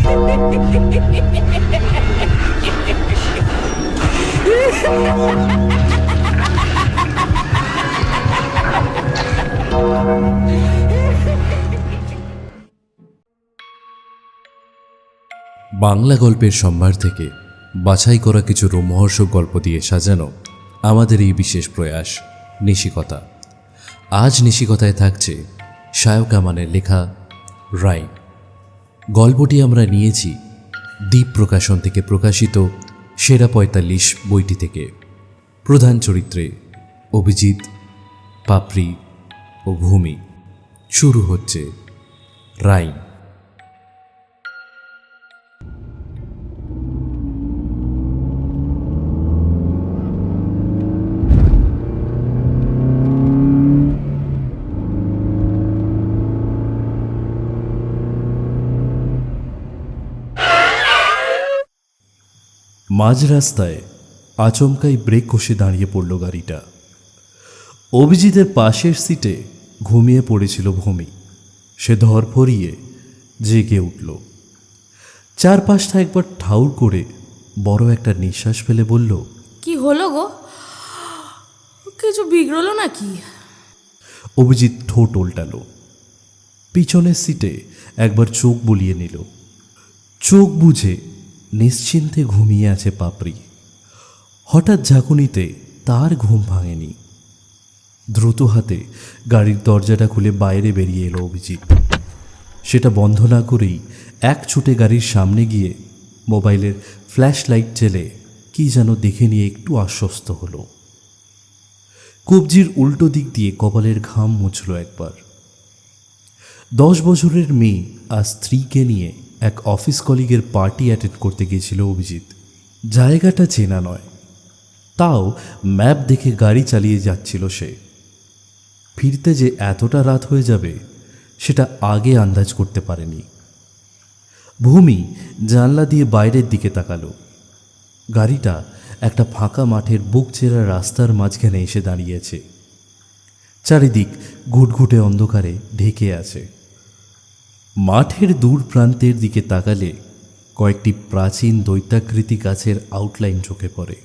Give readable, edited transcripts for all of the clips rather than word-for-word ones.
বাংলা গল্পের সম্ভার থেকে বাছাই করা কিছু রোমহর্ষক গল্প দিয়ে সাজানো আমাদের এই বিশেষ প্রয়াস নিশিকথা। আজ নিশিকথায় থাকছে শায়ক আমানের লেখা রাইম। গল্পটি আমরা নিয়েছি দ্বীপ প্রকাশন থেকে প্রকাশিত সেরা ৪৫ বইটি থেকে। প্রধান চরিত্রে অভিজিৎ, পাপড়ি ও ভূমি। শুরু হচ্ছে রাইম। মাঝ রাস্তায় আচমকাই ব্রেক কষে দাঁড়িয়ে পড়ল গাড়িটা। অভিজিতের পাশের সিটে ঘুমিয়ে পড়েছিল ভূমি। সে ধরফরিয়ে জেগে উঠল। চারপাশটা একবার ঠাউর করে বড় একটা নিঃশ্বাস ফেলে বলল, কি হলো গো? কিছু বিগড়লো নাকি? অভিজিৎ ঠোঁট উল্টালো। পিছনের সিটে একবার চোখ বুলিয়ে নিল। চোখ বুঝে নিশ্চিন্তে ঘুমিয়ে আছে পাপড়ি। হঠাৎ ঝাঁকুনিতে তার ঘুম ভাঙেনি। দ্রুত হাতে গাড়ির দরজাটা খুলে বাইরে বেরিয়ে এলো অভিজিৎ। সেটা বন্ধ না করেই এক ছুটে গাড়ির সামনে গিয়ে মোবাইলের ফ্ল্যাশ লাইট জেলে কি যেন দেখে নিয়ে একটু আশ্বস্ত হলো। কবজির উল্টো দিক দিয়ে কপালের ঘাম মুছল একবার। 10 বছরের মেয়ে আর স্ত্রীকে নিয়ে এক অফিস কলিগের পার্টি অ্যাটেন্ড করতে গিয়েছিল অভিজিৎ। জায়গাটা চেনা নয়, তাও ম্যাপ দেখে গাড়ি চালিয়ে যাচ্ছিল সে। ফিরতে যে এতটা রাত হয়ে যাবে সেটা আগে আন্দাজ করতে পারেনি। ভূমি জানলা দিয়ে বাইরের দিকে তাকালো। গাড়িটা একটা ফাঁকা মাঠের বুক চেরা রাস্তার মাঝখানে এসে দাঁড়িয়েছে। চারিদিক ঘুটঘুটে অন্ধকারে ঢেকে আছে। মাঠের দূর প্রান্তের দিকে তাকালে কয়েকটি প্রাচীন দৈত্যাকৃতি গাছের আউটলাইন চোখে পড়ে।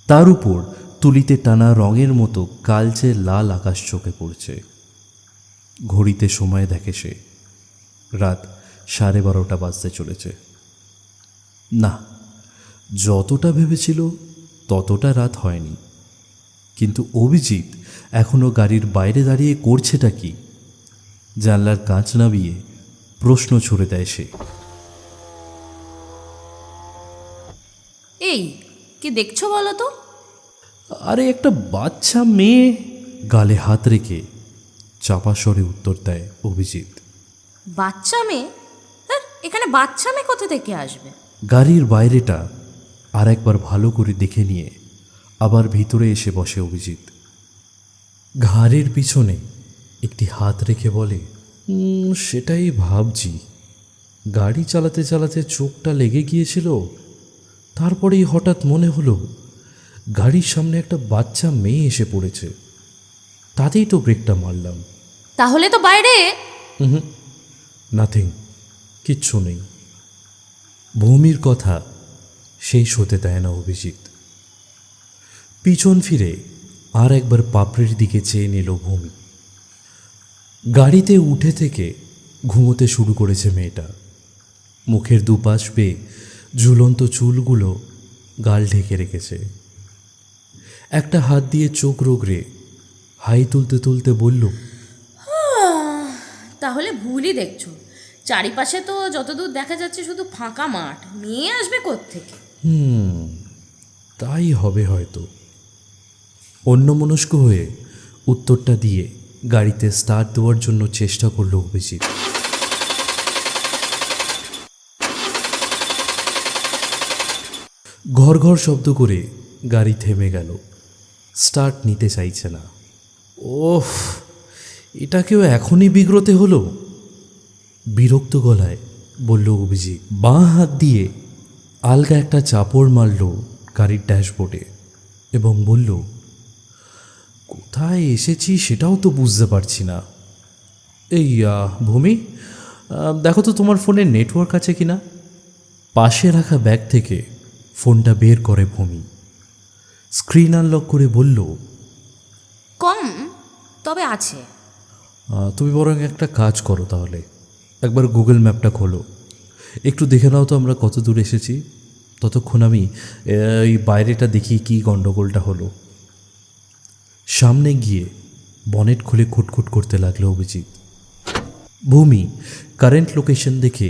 তার উপর তুলিতে টানা রঙের মতো কালচে লাল আকাশ চোখে পড়ছে। ঘড়িতে সময় দেখে সে রাত 12:30 বাজতে চলেছে। না, যতটা ভেবেছিল ততটা রাত হয়নি। কিন্তু অভিজিৎ এখনো গাড়ির বাইরে দাঁড়িয়ে করছেটা কি? জানলার কাঁচ নামিয়ে প্রশ্ন ছুড়ে দেয় সে। এই কি দেখছো বলো তো? আরে একটা বাচ্চা মেয়ে। গালে হাত রেখে চাপা স্বরে উত্তর দেয় অভিজিৎ। বাচ্চা মেয়ে? হ্যাঁ, এখানে বাচ্চা মেয়ে কোথা থেকে আসবে? গাড়ির বাইরেটা আর একবার ভালো করে দেখে নিয়ে আবার ভিতরে এসে বসে অভিজিৎ। ঘাড়ের পিছনে একটি হাত রেখে বলে, সেটাই ভাবছি। গাড়ি চালাতে চালাতে চোখটা লেগে গিয়েছিল, তারপরেই হঠাৎ মনে হলো গাড়ির সামনে একটা বাচ্চা মেয়ে এসে পড়েছে, তাতেই তো ব্রেকটা মারলাম। তাহলে তো বাইরে। নাথিং, কিচ্ছু নেই। ভূমির কথা শেষ হতে দেয় না অভিজিৎ। পিছন ফিরে আর একবার পাপড়ির দিকে চেয়ে নিল ভূমি। গাড়িতে উঠে থেকে ঘুমোতে শুরু করেছে মেয়েটা। মুখের দুপাশ বেয়ে ঝুলন্ত চুলগুলো গাল ঢেকে রেখেছে। একটা হাত দিয়ে চোখ রোগড়ে হাই তুলতে তুলতে বলল, তাহলে ভুলই দেখছো। চারিপাশে তো যতদূর দেখা যাচ্ছে শুধু ফাঁকা মাঠ। মেয়ে আসবে কোত্থেকে? তাই হবে হয়তো। অন্যমনস্ক হয়ে উত্তরটা দিয়ে গাড়িতে স্টার্ট দেওয়ার জন্য চেষ্টা করল অভিজিৎ। ঘর ঘর শব্দ করে গাড়ি থেমে গেল। স্টার্ট নিতে চাইছে না। ওফ, এটাকেও এখনই বিগ্রতে হলো। বিরক্ত গলায় বলল অভিজিৎ। বাঁ হাত দিয়ে আলগা একটা চাপড় মারল গাড়ির ড্যাশবোর্ডে এবং বলল, কোথায় এসেছি সেটাও তো বুঝতে পারছি না। এই ভূমি, দেখো তো তোমার ফোনে নেটওয়ার্ক আছে কিনা। পাশে রাখা ব্যাগ থেকে ফোনটা বের করে ভূমি, স্ক্রিন আনলক করে বলল, কম, তবে আছে। তুমি বরং একটা কাজ করো তাহলে, একবার গুগল ম্যাপটা খোলো, একটু দেখে নাও তো আমরা কত দূর এসেছি। ততক্ষণ আমি এই বাইরেটা দেখি কি গণ্ডগোলটা হলো। সামনে গিয়ে বনেট খুলে খুটখুট করতে লাগলো অভিজিৎ। ভূমি কারেন্ট লোকেশন দেখে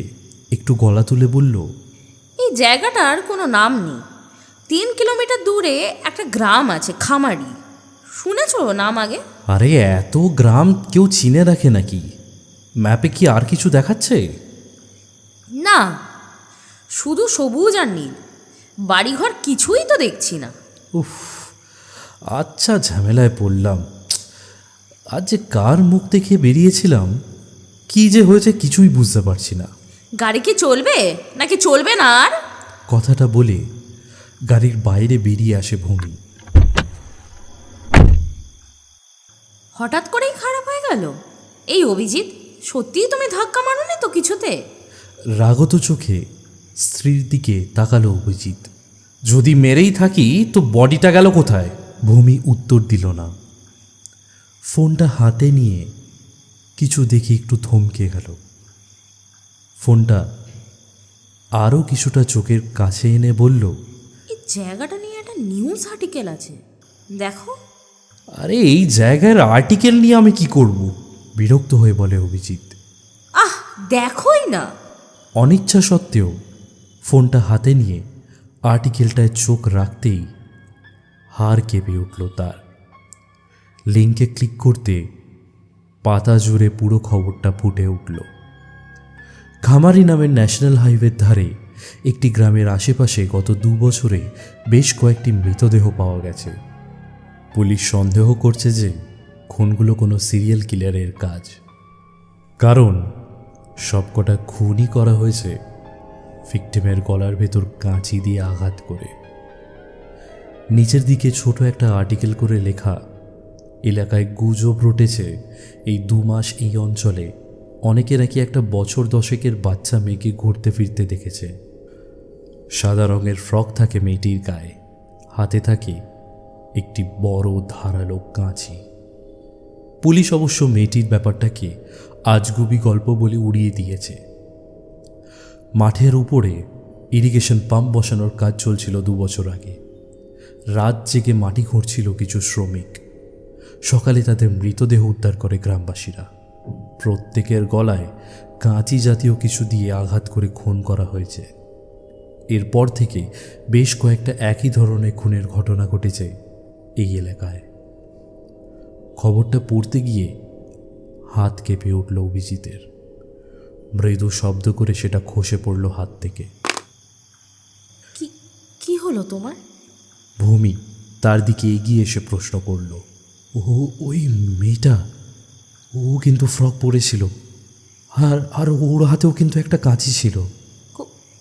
একটু গলা তুলে বলল, এই জায়গাটার কোনো নাম নেই। 3 কিলোমিটার দূরে একটা গ্রাম আছে, খামারি। শুনেছো নাম আগে? আরে এত গ্রাম কেউ চিনে রাখে নাকি? ম্যাপে কি আর কিছু দেখাচ্ছে? না, শুধু সবুজ আর নীল, বাড়িঘর কিছুই তো দেখছি না। উফ, আচ্ছা ঝামেলায় পড়লাম। আজ যে কার মুখ দেখে বেরিয়েছিলাম, কি যে হয়েছে কিছুই বুঝতে পারছি না। গাড়ি কি চলবে নাকি চলবে না আর? কথাটা বলে গাড়ির বাইরে বেরিয়ে আসে ভূমি। হঠাৎ করেই খারাপ হয়ে গেল। এই অভিজিৎ, সত্যিই তুমি ধাক্কা মারোনি তো কিছুতে? রাগত চোখে স্ত্রীর দিকে তাকালো অভিজিৎ। যদি মেরেই থাকি তো বডিটা গেল কোথায়? ভূমি উত্তর দিল না। ফোনটা হাতে নিয়ে কিছু দেখে একটু থমকে গেল। ফোনটা আরও কিছুটা চোখের কাছে এনে বলল, এই জায়গাটা নিয়ে একটা নিউজ আর্টিকেল আছে, দেখো। আরে এই জায়গার আর্টিকেল নিয়ে আমি কি করব? বিরক্ত হয়ে বলে অভিজিৎ। আহ, দেখোই না। অনিচ্ছা সত্ত্বেও ফোনটা হাতে নিয়ে আর্টিকেলটায় চোখ রাখতেই হাড় কেঁপে উঠল তার। লিঙ্কে ক্লিক করতে পাতা জুড়ে পুরো খবরটা ফুটে উঠল। খামারি নামের ন্যাশনাল হাইওয়ের ধারে একটি গ্রামের আশেপাশে গত 2 বছরে বেশ কয়েকটি মৃতদেহ পাওয়া গেছে। পুলিশ সন্দেহ করছে যে খুনগুলো কোনো সিরিয়াল কিলারের কাজ, কারণ সবকটা খুনই করা হয়েছে ভিকটিমের গলার ভেতর কাঁচি দিয়ে আঘাত করে। নিচের দিকে ছোট একটা আর্টিকেল করে লেখা, এলাকায় গুজব রটেছে এই 2 মাস এই অঞ্চলে অনেকে নাকি একটা বছর 10-এর বাচ্চা মেয়েকে ঘুরতে ফিরতে দেখেছে। সাদা রঙের ফ্রক থাকে মেয়েটির গায়ে, হাতে থাকে একটি বড় ধারালো কাঁচি। পুলিশ অবশ্য মেয়েটির ব্যাপারটাকে আজগুবি গল্প বলে উড়িয়ে দিয়েছে। মাঠের উপরে ইরিগেশন পাম্প বসানোর কাজ চলছিল 2 বছর আগে। রাত জেগে মাটি খুঁড়ছিল কিছু শ্রমিক। সকালে তাদের মৃতদেহ উদ্ধার করে গ্রামবাসীরা। প্রত্যেকের গলায় কাঁচি জাতীয় কিছু দিয়ে আঘাত করে খুন করা হয়েছে। এরপর থেকে বেশ কয়েকটা একই ধরনের খুনের ঘটনা ঘটেছে এই এলাকায়। খবরটা পড়তে গিয়ে হাত কেঁপে উঠল অভিজিতের। মৃদু শব্দ করে সেটা খসে পড়ল হাত থেকে। কি কি হলো তোমার? ভূমি তার দিকে এগিয়ে এসে প্রশ্ন করল, ওই মেয়েটা, ও কিন্তু ফ্রক পরেছিল, আর ওর হাতেও কিন্তু একটা কাঁচি ছিল।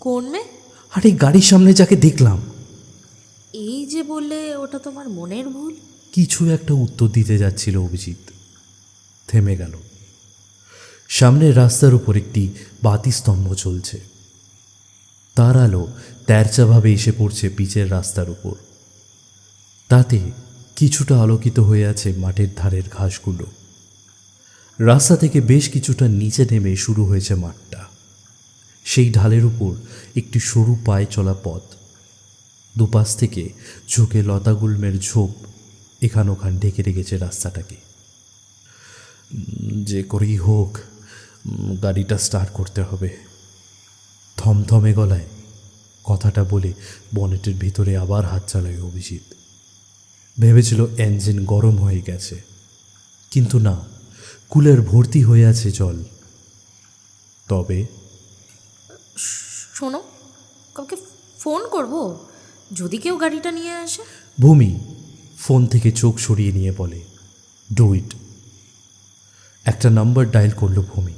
কোন মেয়ে? আরে গাড়ির সামনে যাকে দেখলাম। এই যে বললে ওটা তোমার মনের ভুল। কিছু একটা উত্তর দিতে যাচ্ছিল অভিজিৎ, থেমে গেল। সামনের রাস্তার উপর একটি বাতিস্তম্ভ চলছে। তার আলো তেরচাভাবে এসে পড়ছে পিচের রাস্তার উপর। তাতে কিছুটা আলোকিত হয়ে আছে মাঠের ধারের ঘাসগুলো। রাস্তা থেকে বেশ কিছুটা নিচে নেমে শুরু হয়েছে মাঠটা। সেই ঢালের উপর একটি সরু পায়ে চলা পথ। দুপাশ থেকে ঝোঁকে লতাগুল্মের ঝোপ এখান ওখান ঢেকে রেখেছে রাস্তাটাকে। যে করেই হোক গাড়িটা স্টার্ট করতে হবে। থমথমে গলায় কথাটা বলে বনেটের ভিতরে আবার হাত চালায় অভিজিৎ। ভেবেছিল ইঞ্জিন গরম হয়ে গেছে, কিন্তু না, কুলার ভর্তি হয়ে আছে জল। তবে শোনো, কাউকে ফোন করব যদি কেউ গাড়িটা নিয়ে আসে। ভূমি ফোন থেকে চোখ সরিয়ে নিয়ে বলে, ডু ইট। একটা নাম্বার ডায়াল করলো ভূমি।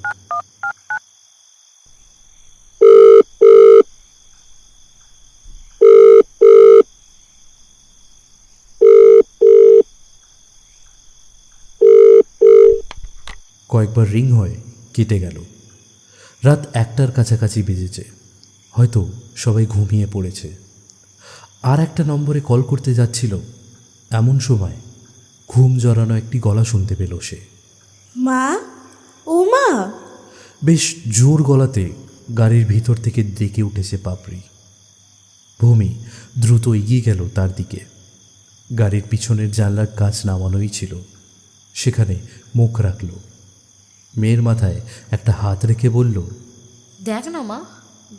কয়েকবার রিং হয়ে কেটে গেল। রাত 1টার কাছাকাছি বেজেছে, হয়তো সবাই ঘুমিয়ে পড়েছে। আর একটা নম্বরে কল করতে যাচ্ছিল, এমন সময় ঘুম জড়ানো একটি গলা শুনতে পেল সে। মা, ও মা। বেশ জোর গলাতে গাড়ির ভিতর থেকে ডেকে উঠেছে পাপড়ি। ভূমি দ্রুত এগিয়ে গেল তার দিকে। গাড়ির পিছনের জানলার কাঁচ নামানোই ছিল, সেখানে মুখ রাখল। মেয়ের মাথায় একটা হাত রেখে বলল, দেখ না মা,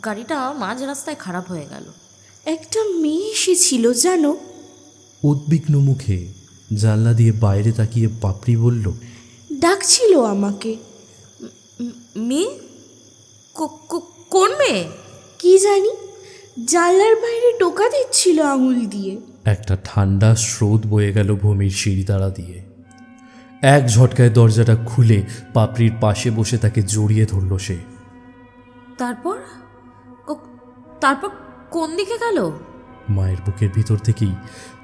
গাড়িটা মাঝ রাস্তায় খারাপ হয়ে গেল। একটা মেয়ে এসেছিল জানো। উদ্বিগ্ন মুখে জানলা দিয়ে বাইরে তাকিয়ে পাপড়ি বলল, ডাকছিল আমাকে। মেয়ে? কোন মেয়ে? কি জানি, জানলার বাইরে টোকা দিচ্ছিল আঙুল দিয়ে। একটা ঠান্ডা স্রোত বয়ে গেল ভূমির সিঁড়িদাঁড়া দিয়ে। এক ঝটকায় দরজাটা খুলে পাপড়ির পাশে বসে তাকে জড়িয়ে ধরল সে। তারপর তারপর কোন দিকে গেল? মায়ের বুকের ভিতর থেকেই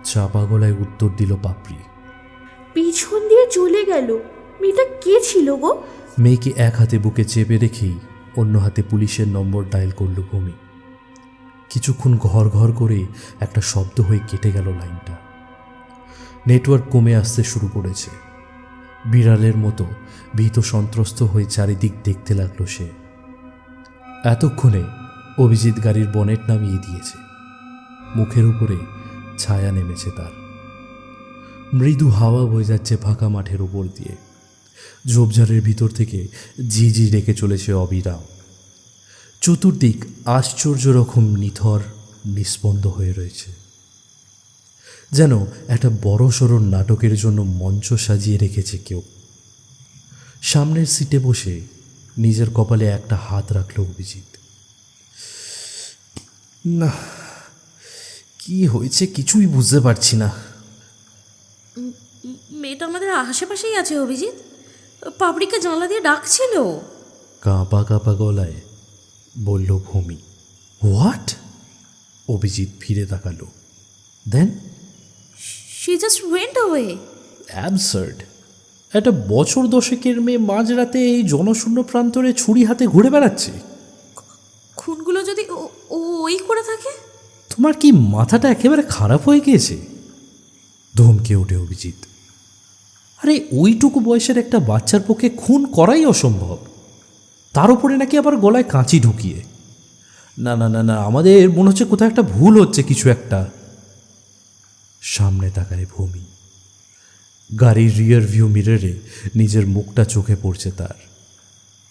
চাপা গলায় উত্তর দিল পাপড়ি। পিছন দিয়ে চলে গেল। মেয়েটা কে ছিল গো? মেয়েকে এক হাতে বুকে চেপে রেখেই অন্য হাতে পুলিশের নম্বর ডায়াল করল ভূমি। কিছুক্ষণ ঘর ঘর করে একটা শব্দ হয়ে কেটে গেল লাইনটা। নেটওয়ার্ক কমে আসতে শুরু করেছে। বিড়ালের মতো ভীত সন্ত্রস্ত হয়ে চারিদিক দেখতে লাগলো সে। এতক্ষণে অভিজিৎ গাড়ির বনেট নামিয়ে দিয়েছে। মুখের উপরে ছায়া নেমেছে তার। মৃদু হাওয়া বয়ে যাচ্ছে ফাঁকা মাঠের উপর দিয়ে। ঝোপঝাড়ের ভিতর থেকে ঝিঝি ডেকে চলেছে অবিরাম। চতুর্দিক আশ্চর্য রকম নিথর নিস্পন্দ হয়ে রয়েছে, যেন একটা বড়সড় নাটকের জন্য মঞ্চ সাজিয়ে রেখেছে কেউ। সামনের সিটে বসে নিজের কপালে একটা হাত রাখল অভিজিৎ। না, কি হয়েছে কিছুই বুঝতে পারছি না। মেয়েটা আমাদের আশেপাশেই আছে অভিজিৎ, পাপড়িকে জানলা দিয়ে ডাকছিল। কাঁপা কাঁপা গলায় বলল ভূমি। হোয়াট? অভিজিৎ ফিরে তাকালো। Then she just went away. Absurd! একটা বছর দশেকের মেয়ে মাঝরাতে এই জনশূন্য প্রান্তরে ছুরি হাতে ঘুরে বেড়াচ্ছে। খুনগুলো যদি ওই করে থাকে? তোমার কি মাথাটা একেবারে খারাপ হয়ে গিয়েছে? ধমকে ওঠে অভিজিৎ। আরে ওইটুকু বয়সের একটা বাচ্চার পক্ষে খুন করাই অসম্ভব, তার উপরে নাকি আবার গলায় কাঁচি ঢুকিয়ে। না না না না, আমাদের মনে হচ্ছে কোথাও একটা ভুল হচ্ছে, কিছু একটা। সামনে তাকায় ভূমি। গাড়ির রিয়ার ভিউ মিররে নিজের মুখটা চোখে পড়ছে তার।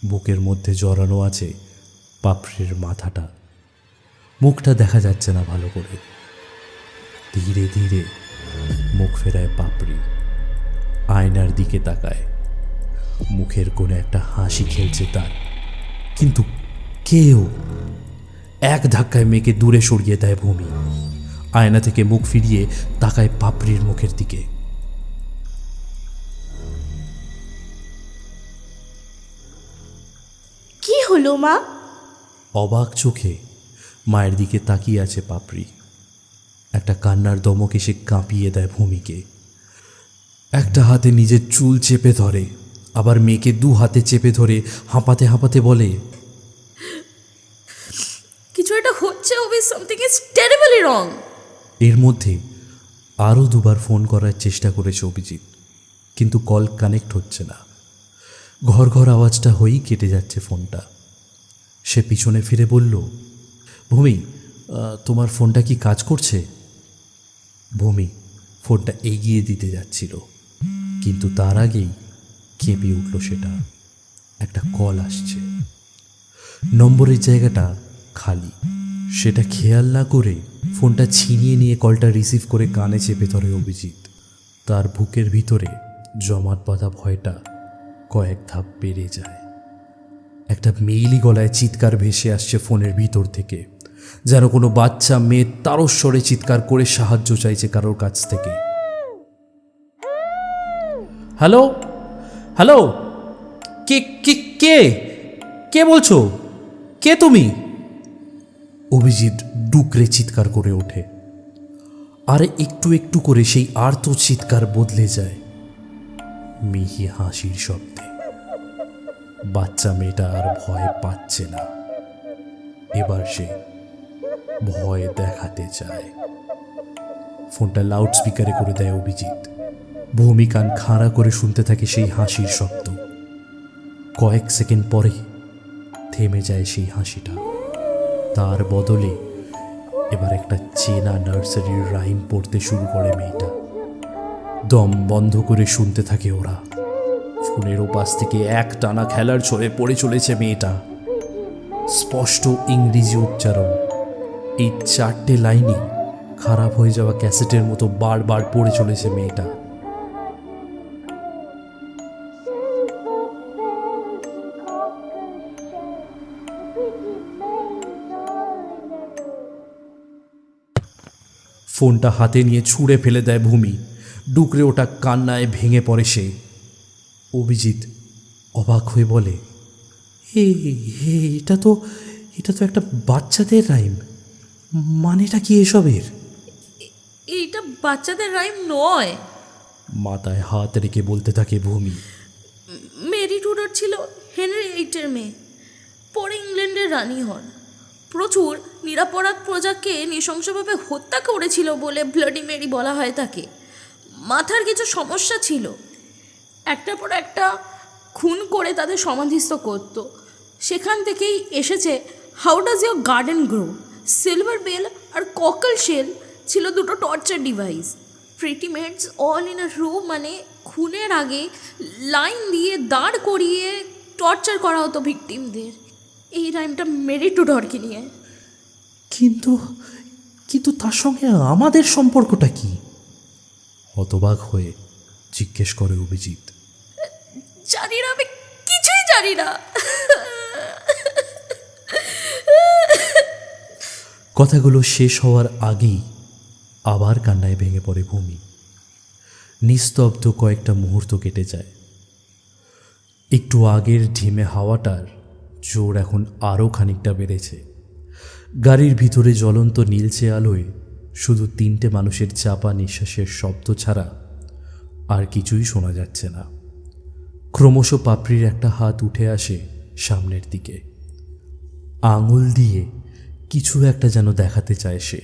বুকের মধ্যে জড়ানো আছে পাপড়ির মাথাটা। মুখটা দেখা যাচ্ছে না ভালো করে। ধীরে ধীরে মুখ ফেরায় পাপড়ি। আয়নার দিকে তাকায়। মুখের কোণে একটা হাসি খেলছে তার, কিন্তু কেউ। এক ধাক্কায় মেয়েকে দূরে সরিয়ে দেয় ভূমি। আয়না থেকে মুখ ফিরিয়ে তাকায় পাপড়ির মুখের দিকে। কি হলো মা? অবাক চোখে মায়ের দিকে তাকিয়ে আছে পাপড়ি। একটা কান্নার দমক এসে কাঁপিয়ে দেয় ভূমিকে। একটা হাতে নিজের চুল চেপে ধরে, আবার মেয়েকে দু হাতে চেপে ধরে হাঁপাতে হাঁপাতে বলে, কিছু একটা হচ্ছে অভি, সামথিং ইজ টেরিবলি রং। এর মধ্যে আরও দুবার ফোন করার চেষ্টা করেছে অভিজিৎ, কিন্তু কল কানেক্ট হচ্ছে না। ঘর ঘর আওয়াজটা হয়েই কেটে যাচ্ছে ফোনটা। সে পিছনে ফিরে বলল, ভূমি, তোমার ফোনটা কি কাজ করছে? ভূমি ফোনটা এগিয়ে দিতে যাচ্ছিল, কিন্তু তার আগেই কেঁপে উঠল সেটা। একটা কল আসছে। নম্বরের জায়গাটা খালি। সেটা খেয়াল না করে ফোনটা ছিনিয়ে নিয়ে কলটা রিসিভ করে কানে চেপে ধরে অভিজিৎ। তার বুকের ভিতরে জমাট বাঁধা ভয়টা কয়েক ধাপ বেড়ে যায়। একটা মেইলি গলায় চিৎকার ভেসে আসছে ফোনের ভিতর থেকে, যেন কোনো বাচ্চা মেয়ে তারস্বরে চিৎকার করে সাহায্য চাইছে কারোর কাছ থেকে। হ্যালো হ্যালো, কে কে কে কে বলছো? কে তুমি? অভিজিৎ ডুকরে চিৎকার করে ওঠে। আর একটু একটু করে সেই আর্ত চিৎকার বদলে যায় মিহি হাসির শব্দে। বাচ্চা মেয়েটা আর ভয় পাচ্ছে না। এবার সে ভয় দেখাতে চায়। ফোনটা লাউড স্পিকারে করে দেয় অভিজিৎ। ভূমি কান খাড়া করে শুনতে থাকে সেই হাসির শব্দ। কয়েক সেকেন্ড পরে থেমে যায় সেই হাসিটা। তার বদলে এবার একটা চেনা নার্সারির রাইম পড়তে শুরু করে মেয়েটা। দম বন্ধ করে শুনতে থাকে ওরা। ফোনের ওপাশ থেকে এক টানা খেলার ছড়ে পড়ে চলেছে মেয়েটা। স্পষ্ট ইংরেজি উচ্চারণ। এই 4টে লাইনই খারাপ হয়ে যাওয়া ক্যাসেটের মতো বারবার পড়ে চলেছে মেয়েটা। ফোনটা হাতে নিয়ে ছুঁড়ে ফেলে দেয় ভূমি। ডুকরে ওটা কান্নায় ভেঙে পড়ে সে। অভিজিৎ অবাক হয়ে বলে, এটা তো একটা বাচ্চাদের রাইম। মানেটা কি এসবের? এইটা বাচ্চাদের রাইম নয়। মাথায় হাত রেখে বলতে থাকে ভূমি। মেরি টুডার ছিল হেনরি এইটের মেয়ে, পরে ইংল্যান্ডের রানী হন। প্রচুর নিরাপরাধ প্রজাকে নৃশংসভাবে হত্যা করেছিল বলে ব্লাডি মেরি বলা হয় তাকে। মাথার কিছু সমস্যা ছিল, একটার পর একটা খুন করে তাদের সমাধিস্থ করত। সেখান থেকেই এসেছে how does your garden grow. Silver bell আর ককল শেল ছিল দুটো torture device. Pretty maids all in a room, মানে খুনের আগে লাইন দিয়ে দাঁড় করিয়ে টর্চার করা হতো ভিকটিমদের। এই রাইমটা মেরি টুডরকে নিয়ে। কিন্তু তার সঙ্গে আমাদের সম্পর্কটা কি? হতবাক হয়ে জিজ্ঞেস করে অভিজিৎ। জানি না, আমি কিছুই জানি না। কথাগুলো শেষ হওয়ার আগেই আবার কান্নায় ভেঙে পড়ে ভূমি। নিস্তব্ধ কয়েকটা মুহূর্ত কেটে যায়। একটু আগের ঢিমে হাওয়াটার জোর এখন আরও খানিকটা বেড়েছে। গাড়ির ভিতরে জ্বলন্ত নীলচে আলোয় শুধু 3টে মানুষের চাপা নিঃশ্বাসের শব্দ ছাড়া আর কিছুই শোনা যাচ্ছে না। ক্রমশ পাপড়ির একটা হাত উঠে আসে সামনের দিকে। আঙুল দিয়ে কিছু একটা যেন দেখাতে চায় সে।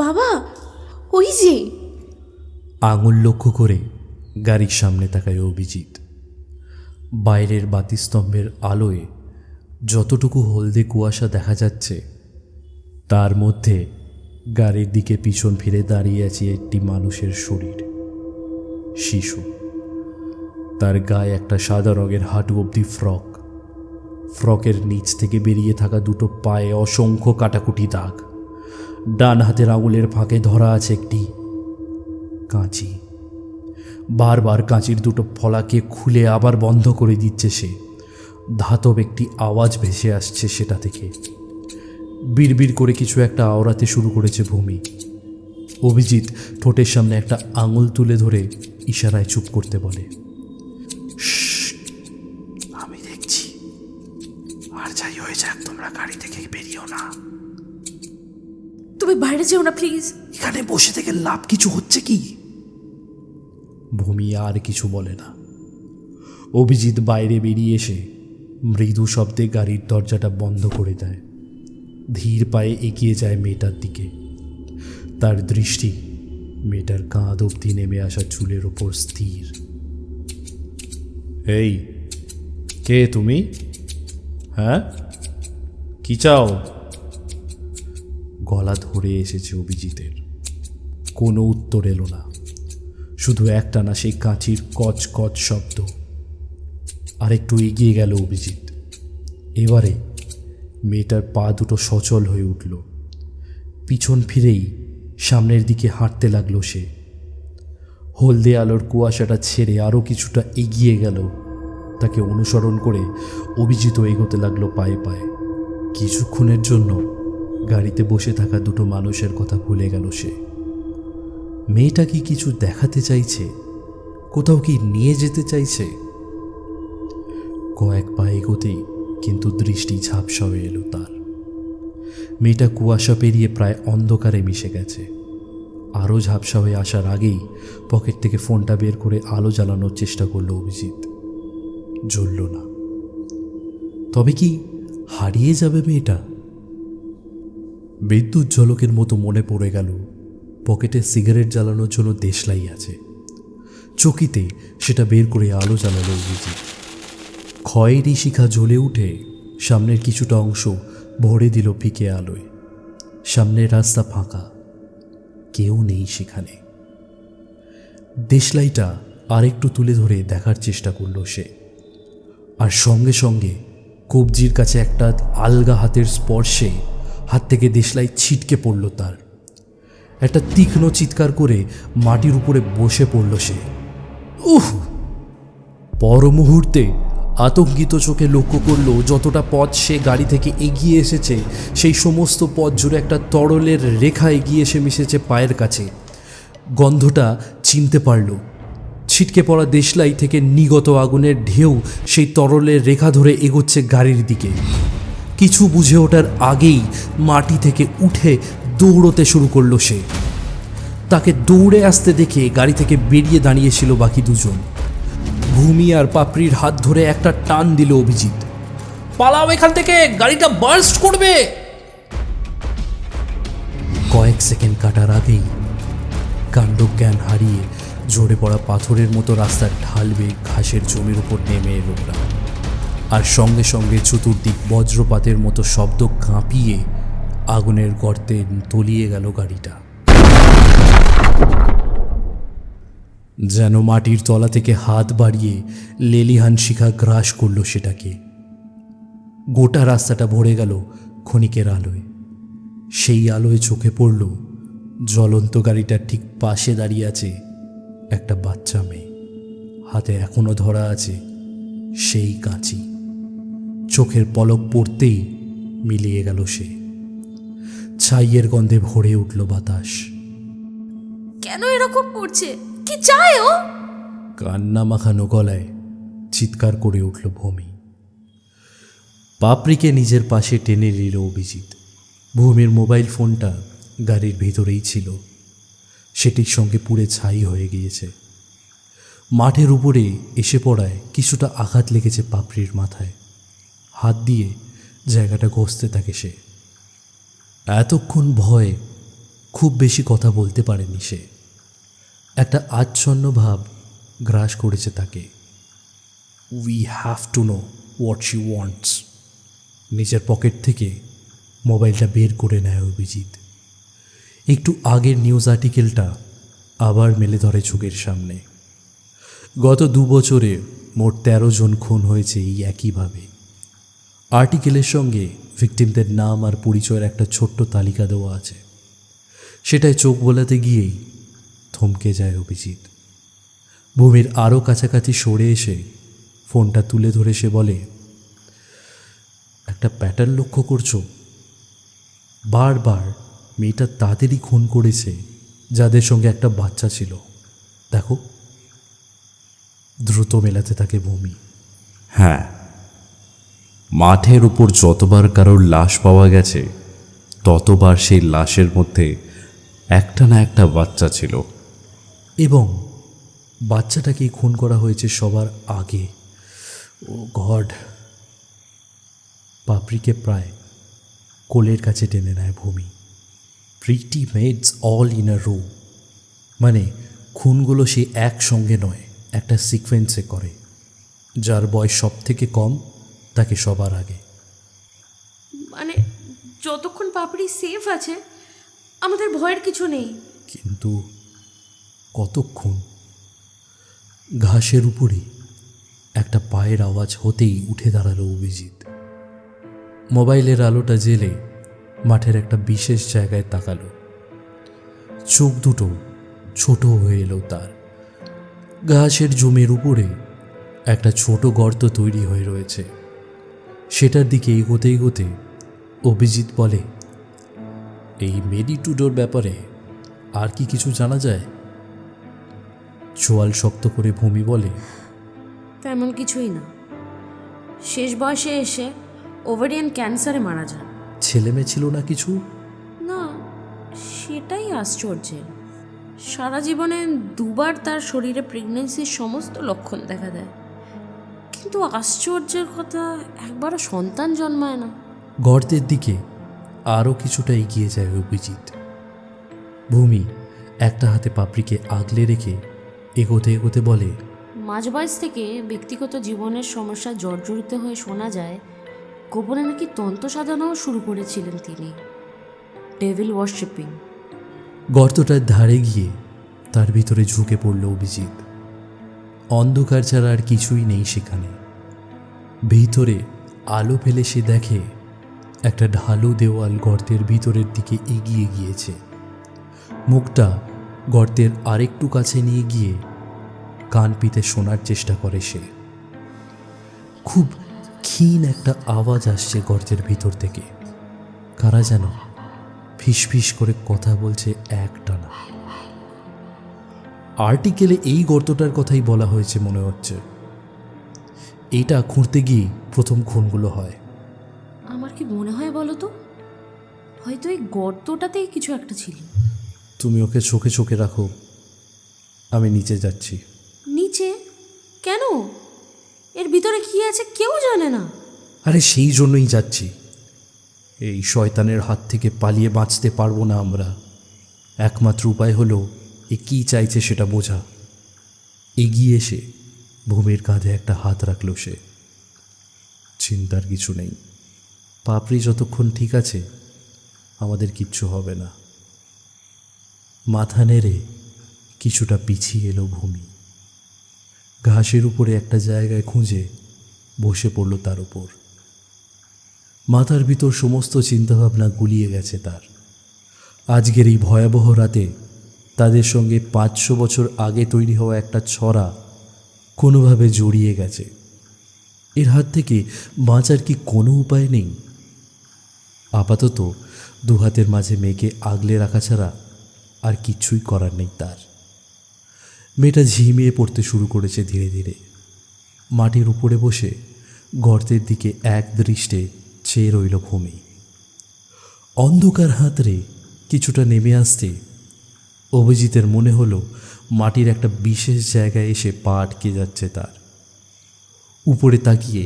বাবা, ওই যে। আঙুল লক্ষ্য করে গাড়ির সামনে তাকায় অভিজিৎ। বাইরের বাতিস্তম্ভের আলোয় যতটুকু হলদে কুয়াশা দেখা যাচ্ছে তার মধ্যে গাড়ির দিকে পিছন ফিরে দাঁড়িয়ে আছে একটি মানুষের শরীর। শিশু। তার গায়ে একটা সাদা রঙের হাঁটু অবধি ফ্রক। ফ্রকের নিচ থেকে বেরিয়ে থাকা দুটো পায়ে অসংখ্য কাটাকুটি দাগ। ডান হাতের আঙুলের ফাঁকে ধরা আছে একটি কাঁচি। বারবার কাঁচির দুটো ফলাকে খুলে আবার বন্ধ করে দিচ্ছে সে। ধাতব একটি আওয়াজ ভেসে আসছে সেটা থেকে। বিড়বিড় করে কিছু একটা আওড়াতে শুরু করেছে ভূমি। অভিজিৎ ঠোঁটের সামনে একটা আঙুল তুলে ধরে ইশারায় চুপ করতে বলে। আমি দেখছি, আর যাই হয়ে যাক তোমরা গাড়ি থেকে বেরিও না। তুমি বাইরে যেও না প্লিজ। এখানে বসে থেকে লাভ কিছু হচ্ছে কি? ভূমি আর কিছু বলে না। অভিজিৎ বাইরে বেরিয়ে এসে মৃদু শব্দে গাড়ির দরজাটা বন্ধ করে দেয়। ধীর পায়ে এগিয়ে যায় মেয়েটার দিকে। তার দৃষ্টি মেয়েটার কাঁধ অবধি নেমে আসা চুলের ওপর স্থির। এই, কে তুমি? হ্যাঁ, কি চাও? গলা ধরে এসেছে অভিজিতের। কোনো উত্তর এলো না, শুধু একটানা সেই কাঁচির কচ কচ শব্দ। আরেকটু এগিয়ে গেল অভিজিৎ। এবারে মেয়েটার পা দুটো সচল হয়ে উঠল। পিছন ফিরেই সামনের দিকে হাঁটতে লাগলো সে। হলদে আলোর কুয়াশাটা ছেড়ে আরও কিছুটা এগিয়ে গেল। তাকে অনুসরণ করে অভিজিৎ এগোতে লাগলো পায়ে পায়ে। কিছুক্ষণের জন্য গাড়িতে বসে থাকা দুটো মানুষের কথা ভুলে গেল সে। মেয়েটা কি কিছু দেখাতে চাইছে? কোথাও কি নিয়ে যেতে চাইছে? কয়েক পা এগোতেই কিন্তু দৃষ্টি ঝাপসা হয়ে এলো তার। মেয়েটা কুয়াশা পেরিয়ে প্রায় অন্ধকারে মিশে গেছে। আরও ঝাপসা হয়ে আসার আগেই পকেট থেকে ফোনটা বের করে আলো জ্বালানোর চেষ্টা করলো অভিজিৎ। জ্বলল না। তবে কি হারিয়ে যাবে মেয়েটা? বিদ্যুৎ ঝলকের মতো মনে পড়ে গেল পকেটে সিগারেট জ্বালানোর জন্য দেশলাই আছে। চকিতে সেটা বের করে আলো জ্বালালো অভিজিৎ। খয়েরি শিখা জ্বলে উঠে সামনের কিছুটা অংশ ভরে দিল ফিকে আলোয়। সামনের রাস্তা ফাঁকা, কেউ নেই সেখানে। দেশলাইটা আরেকটু তুলে ধরে দেখার চেষ্টা করল সে, আর সঙ্গে সঙ্গে কবজির কাছে একটা আলগা হাতের স্পর্শে হাত থেকে দেশলাই ছিটকে পড়ল তার। একটা তীক্ষ্ণ চিৎকার করে মাটির উপরে বসে পড়ল সে। উহ! পর মুহূর্তে আতঙ্কিত চোখে লক্ষ্য করল যতটা পথ সে গাড়ি থেকে এগিয়ে এসেছে সেই সমস্ত পথ জুড়ে একটা তরলের রেখা এগিয়ে এসে মিশেছে পায়ের কাছে। গন্ধটা চিনতে পারল। ছিটকে পড়া দেশলাই থেকে নিগত আগুনের ঢেউ সেই তরলের রেখা ধরে এগোচ্ছে গাড়ির দিকে। কিছু বুঝে ওঠার আগেই মাটি থেকে উঠে দৌড়তে শুরু করলো সে। তাকে দৌড়ে আসতে দেখে গাড়ি থেকে বেরিয়ে দাঁড়িয়েছিল বাকি দুজন। ভূমি আর পাপড়ির হাত ধরে একটা টান দিল অভিজিৎ। পালাও এখান থেকে, গাড়িটা বার্স্ট করবে। কয়েক সেকেন্ড কাটার আগেই কাণ্ডজ্ঞান হারিয়ে ঝরে পড়া পাথরের মতো রাস্তার ঢাল বেয়ে ঘাসের জমির উপর নেমে এলো ওরা। আর সঙ্গে সঙ্গে চতুর্দিক বজ্রপাতের মতো শব্দ কাঁপিয়ে আগুনের গর্তে তলিয়ে গেল গাড়িটা। যেন মাটির তলা থেকে হাত বাড়িয়ে লেলিহান শিখা গ্রাস করল সেটাকে। গোটা রাস্তাটা ভরে গেল ক্ষণিকের আলোয়। সেই আলোয় চোখে পড়ল জ্বলন্ত গাড়িটার ঠিক পাশে দাঁড়িয়ে আছে একটা বাচ্চা মেয়ে। হাতে এখনো ধরা আছে সেই কাঁচি। চোখের পলক পড়তেই মিলিয়ে গেল সে। ছাইয়ের গন্ধে ভরে উঠল বাতাস। কেন এরকম করছে? কি চায় ও? কান্না মাখানো গলায় চিৎকার করে উঠল ভূমি। পাপড়িকে নিজের পাশে টেনে নিল অভিজিৎ। ভূমির মোবাইল ফোনটা গাড়ির ভেতরেই ছিল, সেটির সঙ্গে পুড়ে ছাই হয়ে গিয়েছে। মাঠের উপরে এসে পড়ায় কিছুটা আঘাত লেগেছে পাপড়ির মাথায়। হাত দিয়ে জায়গাটা ঘষতে থাকে সে। এতক্ষণ ভয়ে খুব বেশি কথা বলতে পারেনি সে। একটা আচ্ছন্ন ভাব গ্রাস করেছে তাকে। We have to know what she wants. নিজের পকেট থেকে মোবাইলটা বের করে নেয় অভিজিৎ। একটু আগের নিউজ আর্টিকেলটা আবার মেলে ধরে চোখের সামনে। গত 2 বছরে মোট 13 জন খুন হয়েছে এই একইভাবে। আর্টিকেলের সঙ্গে ভিকটিমদের নাম আর পরিচয়ের একটা ছোট্ট তালিকা দেওয়া আছে। সেটাই চোখ বোলাতে গিয়েই থমকে যায় অভিজিৎ। ভূমির আরও কাছাকাছি সরে এসে ফোনটা তুলে ধরে সে বলে, একটা প্যাটার্ন লক্ষ্য করছো? বারবার মেয়েটা তাদেরই খুন করেছে যাদের সঙ্গে একটা বাচ্চা ছিল। দেখো। দ্রুত মেলাতে থাকে ভূমি। হ্যাঁ, মাঠের উপর যতবার কারোর লাশ পাওয়া গেছে ততবার সেই লাশের মধ্যে একটা না একটা বাচ্চা ছিল। এবং বাচ্চাটাকেই খুন করা হয়েছে সবার আগে। ও গড! পাপড়িকে প্রায় কোলের কাছে টেনে নেয় ভূমি। Pretty maids all in a rho, মানে খুনগুলো সে একসঙ্গে নয়, একটা সিকোয়েন্সে করে। যার বয়স সব থেকে কম তাকে সবার আগে। মানে যতক্ষণ পাপড়ি সেফ আছে আমাদের ভয়ের কিছু নেই। কিন্তু কতক্ষণ? ঘাসের উপরে একটা পায়ের আওয়াজ হতেই উঠে দাঁড়ালো অভিজিৎ। মোবাইলের আলোটা জ্বেলে মাঠের একটা বিশেষ জায়গায় তাকালো। চোখ দুটো ছোট হয়ে এলো তার। ঘাসের জমির উপরে একটা ছোট গর্ত তৈরি হয়ে রয়েছে। সেটার দিকে এগোতে এগোতে অভিজিৎ বলে, এই মেরি টুডোর ব্যাপারে আর কি কিছু জানা যায়? চোয়াল শক্ত করে ভূমি বলে, তেমন কিছুই না। শেষ বয়সে এসে ওভারিয়ান ক্যান্সারে মারা যান। ছেলে মেয়ে ছিল না কিছু? না, সেটাই আশ্চর্যের। সারা জীবনে 2বার তার শরীরে প্রেগনেন্সির সমস্ত লক্ষণ দেখা দেয়, কিন্তু আশ্চর্যের কথা, একবারও সন্তান জন্মায় না। গর্তের দিকে আরও কিছুটা এগিয়ে যায় অভিজিৎ। ভূমি একটা হাতে পাপড়িকে আগলে রেখে এগোতে এগোতে বলে, মাঝবয়স থেকে ব্যক্তিগত জীবনের সমস্যা জর্জরিত হয়ে শোনা যায় গোপনে নাকি তন্ত্র সাধনাও শুরু করেছিলেন তিনি, ডেভিল ওয়ার্শিপিং। গর্তটার ধারে গিয়ে তার ভিতরে ঝুঁকে পড়ল অভিজিৎ। অন্ধকার ছাড়া আর কিছুই নেই সেখানে। ভিতরে আলো ফেলে সে দেখে একটা ঢালু দেওয়াল গর্তের ভিতরের দিকে এগিয়ে গিয়েছে। মুখটা গর্তের আরেকটু কাছে নিয়ে গিয়ে কান পিতে শোনার চেষ্টা করে সে। খুব ক্ষীণ একটা আওয়াজ আসছে গর্তের ভিতর থেকে। কারা যেন ফিসফিস করে কথা বলছে একটানা। আর্টিকেলে এই গর্তটার কথাই বলা হয়েছে মনে হচ্ছে। এইটা খুঁড়তে গিয়ে প্রথম খুনগুলো হয়। আমার কি মনে হয় বলো তো, হয়তো এই গর্তটাতেই কিছু একটা ছিল। তুমি ওকে চোখে চোখে রাখো, আমি নিচে যাচ্ছি। নিচে কেন? এর ভিতরে কি আছে কেউ জানে না। আরে সেই জন্যই যাচ্ছি। এই শয়তানের হাত থেকে পালিয়ে বাঁচতে পারবো না আমরা। একমাত্র উপায় হলো এ কী চাইছে সেটা বোঝা। এগিয়ে এসে ভূমির কাঁধে একটা হাত রাখল সে। চিন্তার কিছু নেই, পাপড়ি যতক্ষণ ঠিক আছে আমাদের কিচ্ছু হবে না। মাথা নেড়ে কিছুটা পিছিয়ে এলো ভূমি। ঘাসের উপরে একটা জায়গায় খুঁজে বসে পড়ল তার উপর। মাথার ভিতর সমস্ত চিন্তাভাবনা গুলিয়ে গেছে তার। আজকের এই ভয়াবহ রাতে তাদের সঙ্গে 500 বছর আগে তৈরি হওয়া একটা ছড়া কোনোভাবে জড়িয়ে গেছে। এর হাত থেকে বাঁচার কি কোনো উপায় নেই? আপাতত দু হাতের মাঝে মেয়েকে আগলে রাখা ছাড়া আর কিছুই করার নেই তার। মেয়েটা ঝিমিয়ে পড়তে শুরু করেছে ধীরে ধীরে। মাটির উপরে বসে গর্তের দিকে এক দৃষ্টে চেয়ে রইল ভূমি। অন্ধকার হাতরে কিছুটা নেমে আসতে অভিজিতের মনে হলো মাটির একটা বিশেষ জায়গায় এসে পা আটকে যাচ্ছে তার। উপরে তাকিয়ে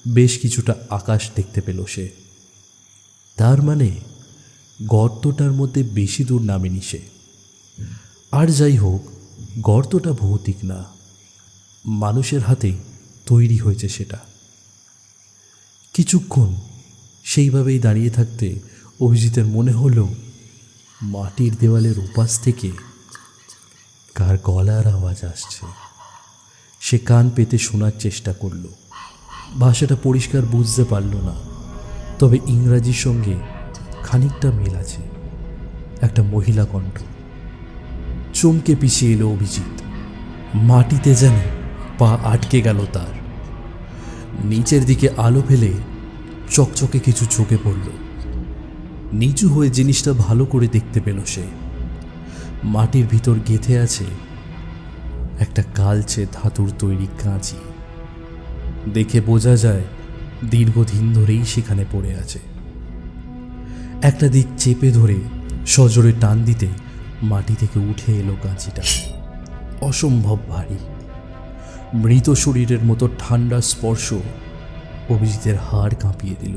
বেশ কিছুটা আকাশ দেখতে পেল সে। তার মানে গর্তটার মধ্যে বেশি দূর নামেনি সে। আর যাই হোক, গর্তটা ভৌতিক না, মানুষের হাতেই তৈরি হয়েছে সেটা। কিছুক্ষণ সেইভাবেই দাঁড়িয়ে থাকতে অভিজিতের মনে হলো মাটির দেওয়ালের উপাস থেকে কার গলার আওয়াজ আসছে। সে কান পেতে শোনার চেষ্টা করল। ভাষাটা পরিষ্কার বুঝতে পারল না, তবে ইংরাজির সঙ্গে খানিকটা মিল আছে। একটা মহিলা কণ্ঠ। চমকে পিছিয়ে এলো অভিজিৎ। মাটিতে যেন পা আটকে গেল তার। নিচের দিকে আলো ফেলে চকচকে কিছু চোখে পড়ল। নিচু হয়ে জিনিসটা ভালো করে দেখতে পেল সে। মাটির ভিতর গেঁথে আছে একটা কালচে ধাতুর তৈরি কাঁচি। দেখে বোঝা যায় দীর্ঘদিন ধরেই সেখানে পড়ে আছে। একটা দিক চেপে ধরে সজোরে টান দিতে মাটি থেকে উঠে এলো কাঁচিটা। অসম্ভব ভারী, মৃত শরীরের মতো ঠান্ডা স্পর্শ অভিজিতের হাড় কাঁপিয়ে দিল।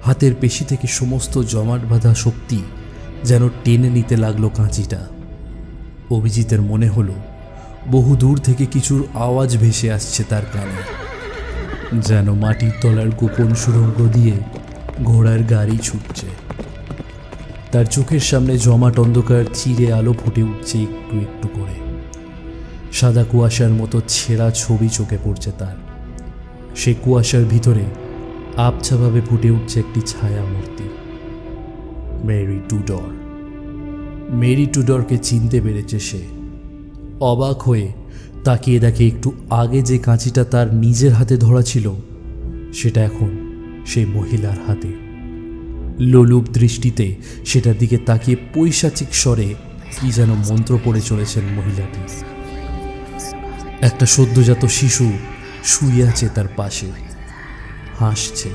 হাতের পেশি থেকে সমস্ত জমাট বাঁধা শক্তি যেন টেনে নিতে লাগলো কাঁচিটা। অভিজিতের মনে হলো বহু দূর থেকে কিছুর আওয়াজ ভেসে আসছে তার কানে, যেন মাটির তলার গোপন সুড়ঙ্গ দিয়ে ঘোড়ার গাড়ি ছুটছে। তার চোখের সামনে জমাট অন্ধকার চিরে আলো ফুটে উঠছে একটু একটু করে। সাদা কুয়াশার মতো ছেঁড়া ছবি চোখে পড়ছে তার। সে কুয়াশার ভিতরে আবছাভাবে ফুটে উঠছে একটি ছায়া মূর্তি। মেরি টুডর। মেরি টুডরকে চিনতে পেরেছে সে। অবাক হয়ে তাকিয়ে দেখে একটু আগে যে কাঁচিটা তার নিজের হাতে ধরা ছিল সেটা এখন সেই মহিলার হাতে। লোলুপ দৃষ্টিতে সেটার দিকে তাকিয়ে পৈশাচিক স্বরে কি যেন মন্ত্র পড়ে চলেছেন মহিলাটি। একটা সদ্যজাত শিশু শুয়ে আছে তার পাশে, হাসছে।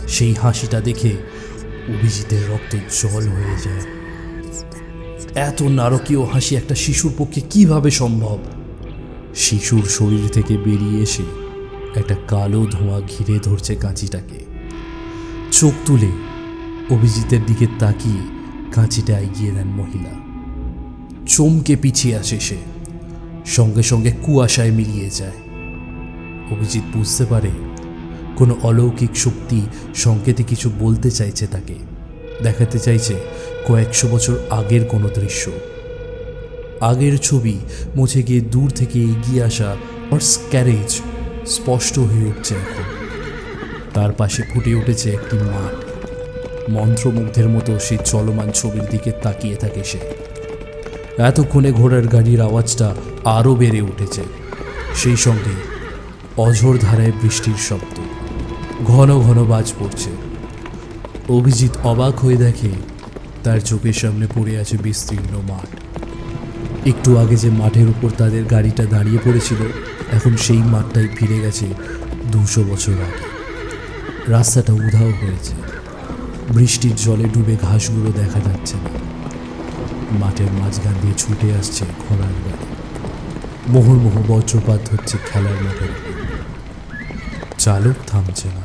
সেই হাসিটা দেখে অভিজিতের রক্ত জল হয়ে যায়। এত নারকীয় হাসি একটা শিশুর পক্ষে কিভাবে সম্ভব? শিশুর শরীর থেকে বেরিয়ে এসে একটা কালো ধোঁয়া ঘিরে ধরছে কাঁচিটাকে। চোখ তুলে অভিজিতের দিকে তাকিয়ে কাঁচিটা এগিয়ে দেন মহিলা। চমকে পিছিয়ে আসে সে, সঙ্গে সঙ্গে কুয়াশায় মিলিয়ে যায়। অভিজিৎ বুঝতে পারে কোনো অলৌকিক শক্তি সংকেতে কিছু বলতে চাইছে তাকে, দেখাতে চাইছে কয়েকশো বছর আগের কোনো দৃশ্য। আগের ছবি মুছে গিয়ে দূর থেকে এগিয়ে আসা হর্স ক্যারেজ স্পষ্ট হয়ে উঠছে এখন। তার পাশে ফুটে উঠেছে একটি মাঠ। মন্ত্রমুগ্ধের মতো সেই চলমান ছবির দিকে তাকিয়ে থাকে সে। এতক্ষণে ঘোড়ার গাড়ির আওয়াজটা আরও বেড়ে উঠেছে, সেই সঙ্গে অঝোর ধারায় বৃষ্টির শব্দ, ঘন ঘন বাজ পড়ছে। অভিজিৎ অবাক হয়ে দেখে তার চোখের সামনে পড়ে আছে বিস্তীর্ণ মাঠ। একটু আগে যে মাঠের উপর তাদের গাড়িটা দাঁড়িয়ে পড়েছিল, এখন সেই মাঠটাই ফিরে গেছে 200 বছর আগে। রাস্তাটা উধাও হয়েছে, বৃষ্টির জলে ডুবে ঘাসগুলো দেখা যাচ্ছে না। মাঠের মাঝখান দিয়ে ছুটে আসছে ঘোড়ার গাড়ি, মুহুর্মুহু বজ্রপাত হচ্ছে খেলার মাঠের উপর। চালক থামছে না,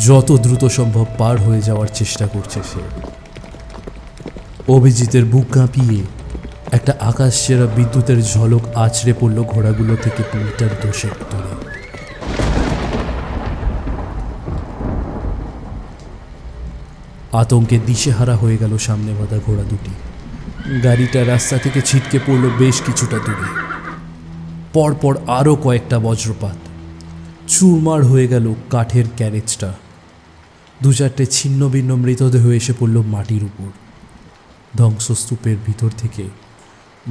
যত দ্রুত সম্ভব পার হয়ে যাওয়ার চেষ্টা করছে সে। অভিজিতের বুক কাঁপিয়ে একটা আকাশ ছেঁড়া বিদ্যুতের ঝলক আছড়ে পড়ল ঘোড়াগুলো থেকে মিটার 10 দূরে। আতঙ্কে দিশেহারা হয়ে গেল সামনে বাঁধা ঘোড়া দুটি। গাড়িটা রাস্তা থেকে ছিটকে পড়ল বেশ কিছুটা দূরে। পরপর আরও কয়েকটা বজ্রপাত, চুরমার হয়ে গেল কাঠের ক্যারেজটা। 2-4টে ছিন্ন ভিন্ন মৃতদেহ এসে পড়ল মাটির উপর। ধ্বংসস্তূপের ভিতর থেকে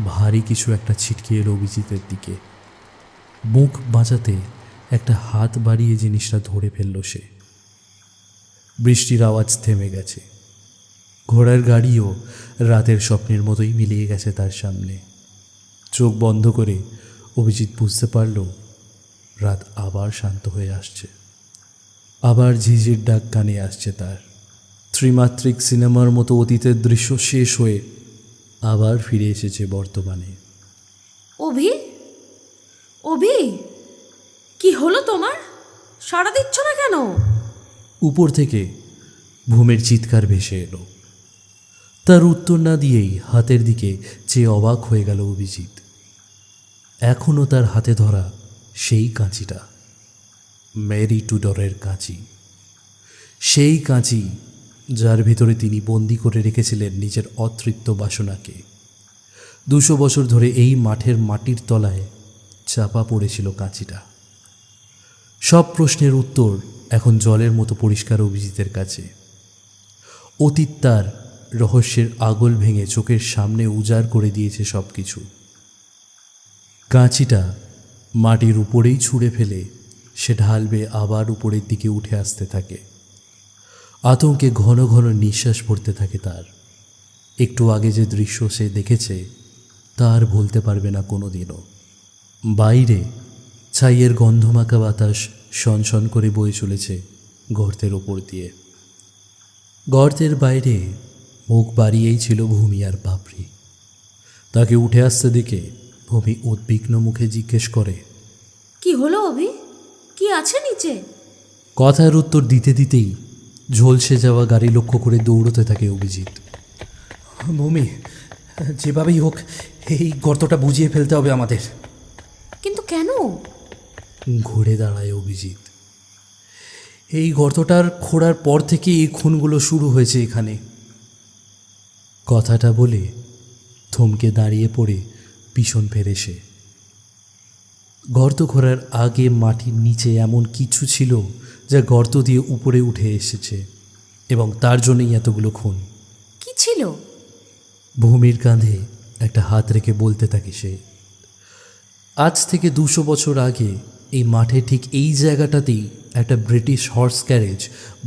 ভারী কিছু একটা ছিটকে এলো অভিজিতের দিকে। মুখ বাঁচাতে একটা হাত বাড়িয়ে জিনিসটা ধরে ফেলল সে। বৃষ্টির আওয়াজ থেমে গেছে। ঘোড়ার গাড়িও রাতের স্বপ্নের মতোই মিলিয়ে গেছে তার সামনে। চোখ বন্ধ করে অভিজিৎ বুঝতে পারল রাত আবার শান্ত হয়ে আসছে। আবার ঝিঝির ডাক কানে আসছে তার। ত্রিমাত্রিক সিনেমার মতো অতীতের দৃশ্য শেষ হয়ে আবার ফিরে এসেছে বর্তমানে। অভি, অভি, কি হলো তোমার? সাড়া দিচ্ছ না কেন? উপর থেকে ভূমের চিৎকার ভেসে এলো। তার উত্তর না দিয়েই হাতের দিকে চেয়ে অবাক হয়ে গেল অভিজিৎ। এখনও তার হাতে ধরা সেই কাঁচিটা, মেরি টুডরের কাঁচি। সেই কাঁচি যার ভিতরে তিনি বন্দি করে রেখেছিলেন নিজের অতৃপ্ত বাসনাকে। 200 বছর ধরে এই মাঠের মাটির তলায় চাপা পড়েছিল কাঁচিটা। সব প্রশ্নের উত্তর এখন জলের মতো পরিষ্কার অভিজিতের কাছে। অতীত তার রহস্যের আগল ভেঙে চোখের সামনে উজাড় করে দিয়েছে সব কিছু। কাঁচিটা মাটির উপরেই ছুঁড়ে ফেলে সে ঢাল বেয়ে আবার উপরের দিকে উঠে আসতে থাকে। আতঙ্কে ঘন ঘন নিঃশ্বাস পড়তে থাকে তার। একটু আগে যে দৃশ্য সে দেখেছে তার ভুলতে পারবে না কোনো দিনও। বাইরে ছাইয়ের গন্ধমাখা বাতাস শনশন করে বয়ে চলেছে গর্তের ওপর দিয়ে। গর্তের বাইরে মুখ বাড়িয়েই ছিল ভূমি আর পাপড়ি। তাকে উঠে আসতে দেখে ভূমি উদ্বিগ্ন মুখে জিজ্ঞেস করে, কি হলো অভি? কি আছে নিচে? কথার উত্তর দিতে দিতেই ঝলসে যাওয়া গাড়ি লক্ষ্য করে দৌড়তে থাকে অভিজিৎ। ভূমি, যেভাবেই হোক এই গর্তটা বুঝিয়ে ফেলতে হবে আমাদের। কিন্তু কেন? ঘুরে দাঁড়ায় অভিজিৎ। এই গর্তটার খোঁড়ার পর থেকে এই খুনগুলো শুরু হয়েছে এখানে। কথাটা বলে থমকে দাঁড়িয়ে পড়ে পিছন ফেরে সে। গর্ত খোঁড়ার আগে মাটির নিচে এমন কিছু ছিল যা গর্ত দিয়ে উপরে উঠে এসেছে এবং তার জন্যই এতগুলো খুন। কি ছিল? ভূমির কাঁধে একটা হাত রেখে বলতে থাকে সে, আজ থেকে 200 বছর আগে এই মাঠে ঠিক এই জায়গাটাতেই একটা ব্রিটিশ হর্স ক্যারেজ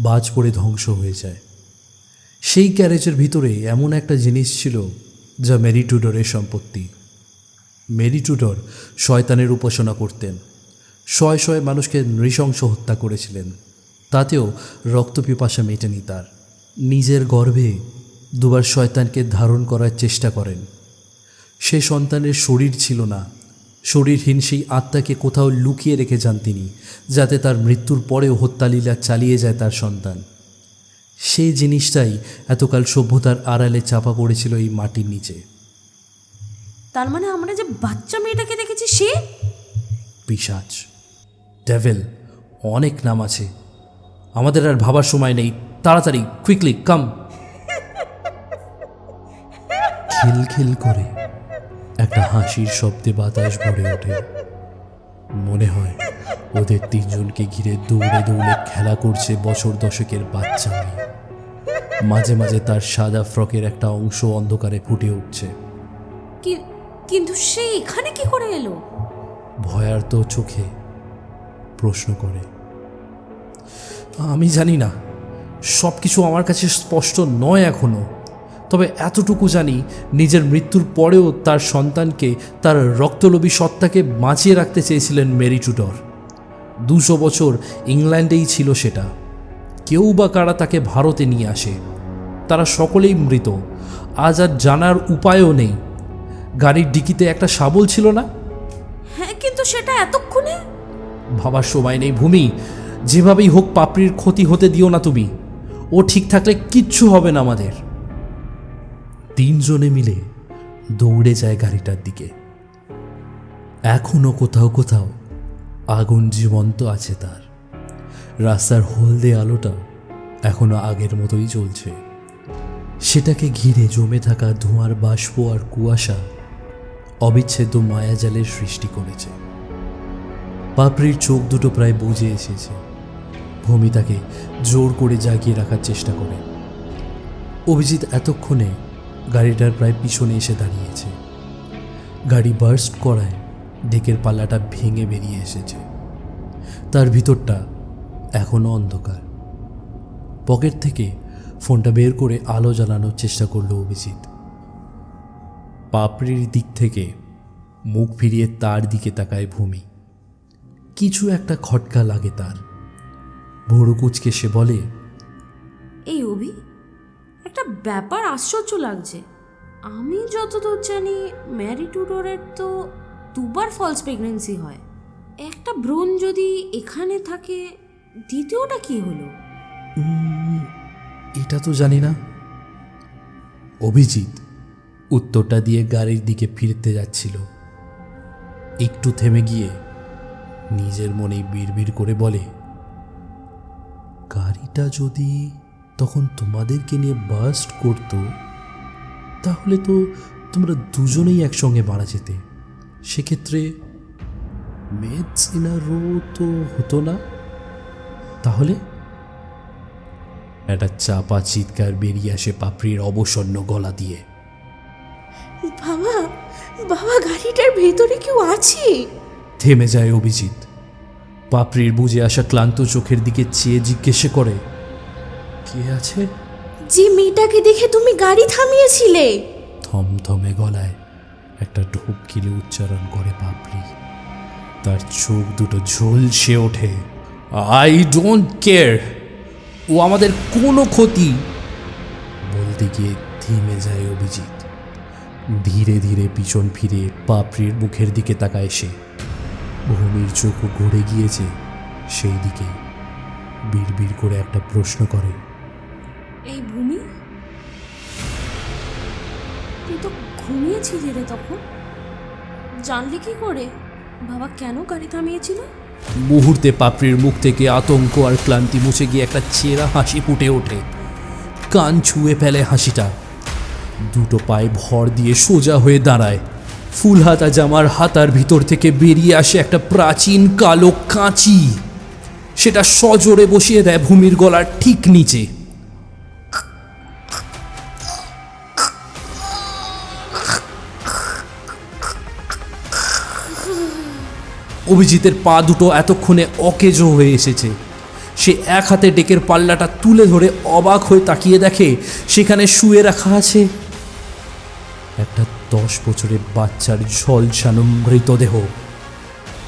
বাজ পড়ে ধ্বংস হয়ে যায়। সেই ক্যারেজের ভিতরে এমন একটা জিনিস ছিল যা মেরি টুডরের সম্পত্তি। মেরি টুডর শয়তানের উপাসনা করতেন। শয়ে শয়ে মানুষকে নৃশংস হত্যা করেছিলেন, তাতেও রক্তপিপাসা মেটেনি তার। নিজের গর্ভে 2বার শয়তানকে ধারণ করার চেষ্টা করেন। সে সন্তানের শরীর ছিল না, শরীরহীন সেই আত্মাকে কোথাও লুকিয়ে রেখে যান তিনি, যাতে তার মৃত্যুর পরেও হত্যালীলা চালিয়ে যায় তার সন্তান। সেই জিনিসটাই এতকাল সভ্যতার আড়ালে চাপা পড়েছিল এই মাটির নিচে। তার মানে আমরা যে বাচ্চা মেয়েটাকে দেখেছি সে? পিশাচ, ডেভিল, অনেক নাম আছে। আমাদের আর ভাবার সময় নেই, তাড়াতাড়ি, কুইকলি কাম। খিলখিল করে একটা হাসির শব্দে বাতাস ভরে ওঠে। মনে হয় ওদের তিনজনকে ঘিরে দৌড়ে দৌড়ে খেলা করছে বছর দশকের বাচ্চা মেয়ে। মাঝে মাঝে তার সাদা ফ্রকের একটা অংশ অন্ধকারে ফুটে উঠছে। কিন্তু সে এখানে কি করে এলো? ভয়ার্ত চোখে প্রশ্ন করে। আমি জানি না, সব কিছু আমার কাছে স্পষ্ট নয় এখনো। তবে এতটুকু জানি, নিজের মৃত্যুর পরেও তার সন্তানকে, তার রক্তলোভী সত্তাকে বাঁচিয়ে রাখতে চেয়েছিলেন মেরি টুডর। 200 বছর ইংল্যান্ডেই ছিল সেটা। কেউ বা কারা তাকে ভারতে নিয়ে আসে। তারা সকলেই মৃত। আজ আর জানার উপায়ও নেই। গাড়ির ডিকিতে একটা শাবল ছিল না? হ্যাঁ, কিন্তু সেটা এতক্ষণে? ভাবার সময় নেই ভূমি। যেভাবেই হোক পাপড়ির ক্ষতি হতে দিও না তুমি। ও ঠিক থাকলে কিচ্ছু হবে না আমাদের। তিনজনে মিলে দৌড়ে যায় গাড়িটার দিকে। এখনো কোথাও কোথাও আগুন জীবন্ত আছে তার। রাস্তার হলদে আলোটা এখনো আগের মতোই চলছে। সেটাকে ঘিরে জমে থাকা ধোঁয়ার বাষ্প আর কুয়াশা অবিচ্ছেদ্য মায়াজালের সৃষ্টি করেছে। পাপড়ির চোখ দুটো প্রায় বুজে এসেছে। ভূমি তাকে জোর করে জাগিয়ে রাখার চেষ্টা করে। অভিজিৎ এতক্ষণে গাড়িটার প্রায় পিছনে এসে দাঁড়িয়েছে। গাড়ি বার্স্ট করায় ডেকের পাল্লাটা ভেঙে বেরিয়ে এসেছে। তার ভিতরটা এখনো অন্ধকার। পকেট থেকে ফোনটা বের করে আলো জ্বালানোর চেষ্টা করলো অভিজিৎ। পাপড়ির দিক থেকে মুখ ফিরিয়ে তার দিকে তাকায় ভূমি। কিছু একটা খটকা লাগে তার। ভোরু কুচকে সে বলে, এই অভি, একটা ব্যাপার আশ্চর্য লাগছে। আমি যতদূর জানি ম্যারি টুডরের তো 2বার ফলস প্রেগনেন্সি হয়। একটা ভ্রূণ যদি এখানে থাকে, দ্বিতীয়টা কি হলো? এটা তো জানি না। অভিজিৎ উত্তরটা দিয়ে গাড়ির দিকে ফিরতে যাচ্ছিল। একটু থেমে গিয়ে নিজের মনেই বিড়বিড় করে বলে, গাড়িটা যদি তখন তোমাদেরকে নিয়ে বাস্ট করতো, তাহলে তো তোমরা দুজনেই একসঙ্গে মারা যেতে। সেক্ষেত্রে মেডস ইন আ রো তো হতো না। তাহলে একটা চাপা চিৎকার বেরিয়ে আসে পাপড়ির অবসন্ন গলা দিয়ে। বাবা, বাবা, গাড়িটার ভেতরে কেউ আছে? থেমে যায় অভিজিৎ। পাপড়ির বুঝে আসা ক্লান্ত চোখের দিকে চেয়ে জিজ্ঞেস করে, কে আছে? যে মেয়েটাকে দেখে তুমি গাড়ি থামিয়েছিলে। থমথমে গলায় একটা ঢোক গিলে উচ্চারণ করে পাপড়ি। তার চোখ দুটো ঝলসে ওঠে। আই ডোন্ট কেয়ার, ও আমাদের কোনো ক্ষতি। বলতে গিয়ে থেমে যায় অভিজিৎ। ধীরে ধীরে পিছন ফিরে পাপড়ির মুখের দিকে তাকায় সে। ভূমির চোখও ঘুরে গিয়েছে সেই দিকে। বিড়বিড় করে একটা প্রশ্ন করে, এই ভূমি, তুই তো ঘুমিয়েছিলি রে তখন। জানলি কি করে বাবা কেন গাড়ি থামিয়েছিল? মুহূর্তে পাপড়ির মুখ থেকে আতঙ্ক আর ক্লান্তি মুছে গিয়ে একটা চেরা হাসি ফুটে ওঠে। কান ছুঁয়ে ফেলে হাসিটা। দুটো পায়ে ভর দিয়ে সোজা হয়ে দাঁড়ায়। ফুল হাতা জামার হাতার ভিতর থেকে বেরিয়ে আসে একটা প্রাচীন কালো কাঁচি। সেটা সজোরে বসিয়ে দেয় ভূমির গলার ঠিক নিচে। অভিজিতের পা দুটো এতক্ষণে অকেজো হয়ে এসেছে। সে এক হাতে ডেকের পাল্লাটা তুলে ধরে অবাক হয়ে তাকিয়ে দেখে সেখানে শুয়ে রাখা আছে একটা 10 বছরের বাচ্চার ঝলসানো মৃতদেহ।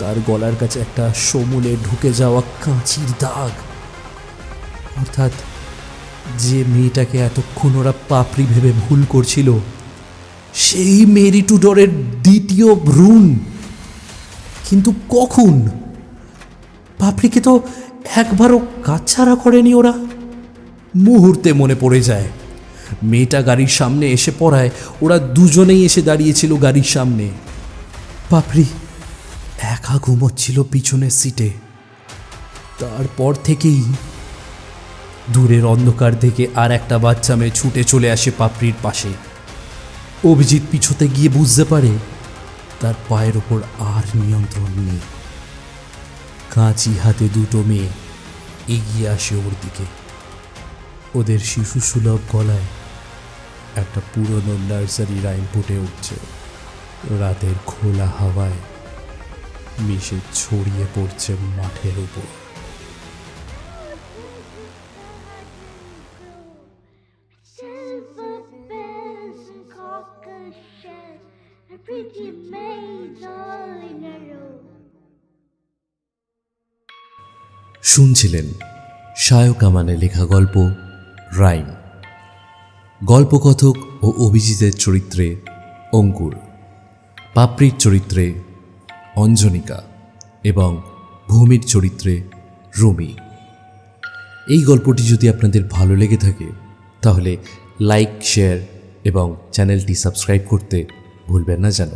তার গলার কাছে একটা সমূলে ঢুকে যাওয়া কাঁচির দাগ। অর্থাৎ যে মেয়েটাকে এতক্ষণ ওরা পাপড়ি ভেবে ভুল করছিল, সেই মেরি টুডরের দ্বিতীয় ভ্রূণ। কিন্তু কখন? পাপড়িকে তো একবারও কাছছাড়া করেনি ওরা। মুহূর্তে মনে পড়ে যায়, মেয়েটা গাড়ির সামনে এসে পড়ায় ওরা দুজনেই এসে দাঁড়িয়েছিল গাড়ির সামনে। পাপড়ি একা ঘুমোচ্ছিল পিছনের সিটে। তারপর থেকেই দূরের অন্ধকার থেকে আর একটা বাচ্চা মেয়ে ছুটে চলে আসে পাপড়ির পাশে। অভিজিৎ পিছতে গিয়ে বুঝতে পারে তার পায়ের ওপর আর নিয়ন্ত্রণ নেই। কাঁচি হাতে দুটো মেয়ে এগিয়ে আসে ওর দিকে। ওদের শিশু সুলভ গলায় একটা পুরনো নার্সারি রাইম ফুটে উঠছে। রাতের খোলা হাওয়ায় মিশে ছড়িয়ে পড়ছে মাঠের উপর। Silver bells and cocker shells and pretty maids all in a row. শুনছিলেন শায়ক আমানের লেখা গল্প রাইম। গল্পকথক ও অভিজিতের চরিত্রে অঙ্কুর, পাপড়ির চরিত্রে অঞ্জনিকা এবং ভূমির চরিত্রে রুমি। এই গল্পটি যদি আপনাদের ভালো লেগে থাকে তাহলে লাইক, শেয়ার এবং চ্যানেলটি সাবস্ক্রাইব করতে ভুলবেন না যেন।